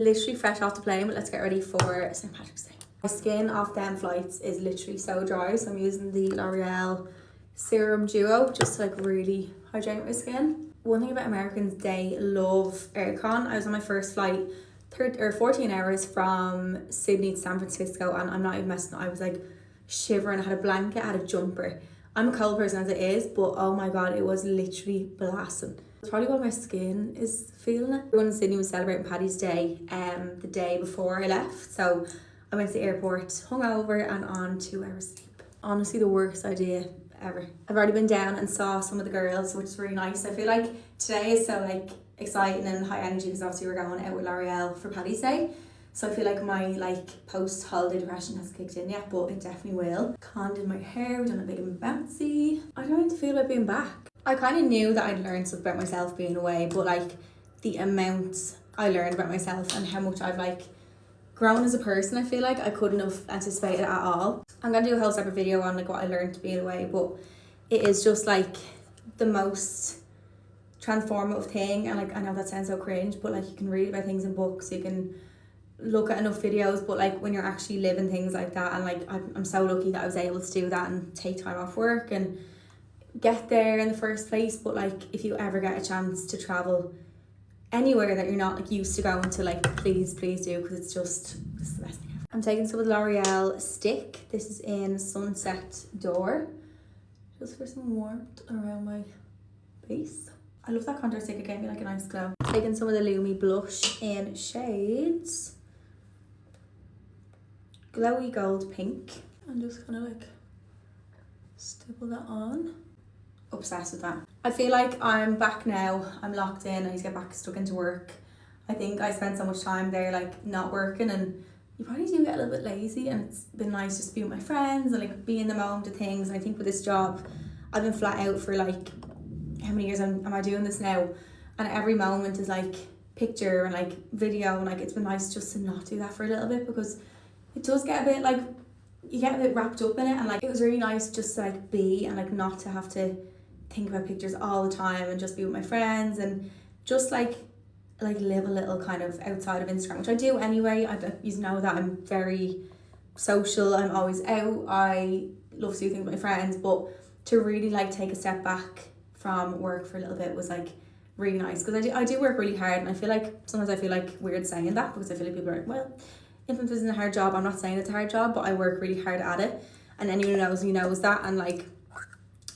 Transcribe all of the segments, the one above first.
Literally fresh off the plane, but let's get ready for St. Patrick's Day. My skin off them flights is literally so dry, so I'm using the L'Oreal Serum Duo just to like really hydrate my skin. One thing about Americans, they love aircon. I was on my first flight 14 hours from Sydney to San Francisco, and I'm not even messing up. I was like shivering. I had a blanket, I had a jumper. I'm a cold person as it is, but oh my god, it was literally blasting. It's probably why my skin is feeling it. Everyone in Sydney was celebrating Paddy's Day the day before I left. So I went to the airport, hungover and on 2 hours sleep. Honestly, the worst idea ever. I've already been down and saw some of the girls, which is really nice. I feel like today is so like exciting and high energy because obviously we're going out with L'Oreal for Paddy's Day. So I feel like my like post-holiday depression hasn't kicked in yet, but it definitely will. Conned in my hair, done a big and bouncy. I don't know how to feel about being back. I kind of knew that I'd learned stuff about myself being away, but like the amount I learned about myself and how much I've like grown as a person, I feel like I couldn't have anticipated at all. I'm gonna do a whole separate video on like what I learned being away, but it is just like the most transformative thing. And like I know that sounds so cringe, but like you can read about things in books, you can look at enough videos, but like when you're actually living things like that, and like I'm so lucky that I was able to do that and take time off work and get there in the first place. But like if you ever get a chance to travel anywhere that you're not like used to going to, like please do, because it's the best thing ever. I'm taking some of the L'Oreal stick. This is in Sunset Door, just for some warmth around my base. I love that contour stick, it gave me like a nice glow. Taking some of the Lumi blush in shades Glowy Gold Pink, and just kind of like stipple that on. Obsessed with that. I feel like I'm back now, I'm locked in, I need to get back stuck into work. I think I spent so much time there like not working, and you probably do get a little bit lazy, and it's been nice just to be with my friends and like be in the moment of things. And I think with this job, I've been flat out for like, how many years am I doing this now? And every moment is like picture and like video, and like it's been nice just to not do that for a little bit, because it does get a bit like, you get a bit wrapped up in it. And like it was really nice just to like be, and like not to have to think about pictures all the time, and just be with my friends and just like live a little kind of outside of Instagram, which I do anyway. You know that I'm very social, I'm always out, I love to do things with my friends, but to really like take a step back from work for a little bit was like really nice, because I do work really hard, and I feel like sometimes I feel like weird saying that, because I feel like people are like, well, influence isn't a hard job. I'm not saying it's a hard job, but I work really hard at it, and anyone who knows me knows that. And like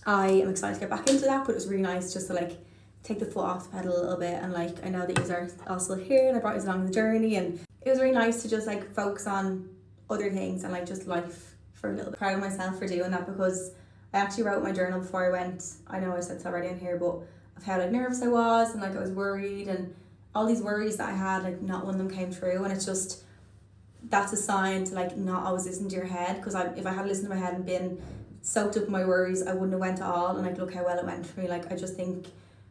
I am excited to get back into that, but it was really nice just to like take the foot off the pedal a little bit. And like I know that you are all still here, and I brought you along the journey, and it was really nice to just like focus on other things and like just life for a little bit. Proud of myself for doing that, because I actually wrote my journal before I went. I know I said it's already in here, but of how like nervous I was, and like I was worried, and all these worries that I had, like not one of them came true. And it's just, that's a sign to like not always listen to your head, because if I had listened to my head and been soaked up in my worries, I wouldn't have went at all. And like look how well it went for me. Like I just think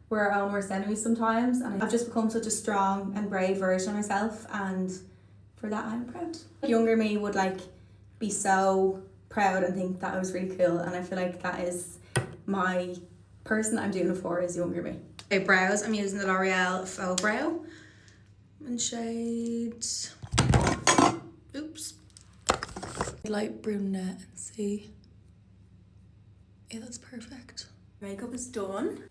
we're our own worst enemies sometimes, and I've just become such a strong and brave version of myself, and for that I'm proud. Younger me would like be so proud and think that I was really cool, and I feel like that is my person that I'm doing it for, is younger me. Okay, brows, I'm using the L'Oreal Faux Brow in shade, oops, light brunette, and see, yeah, that's perfect. Makeup is done.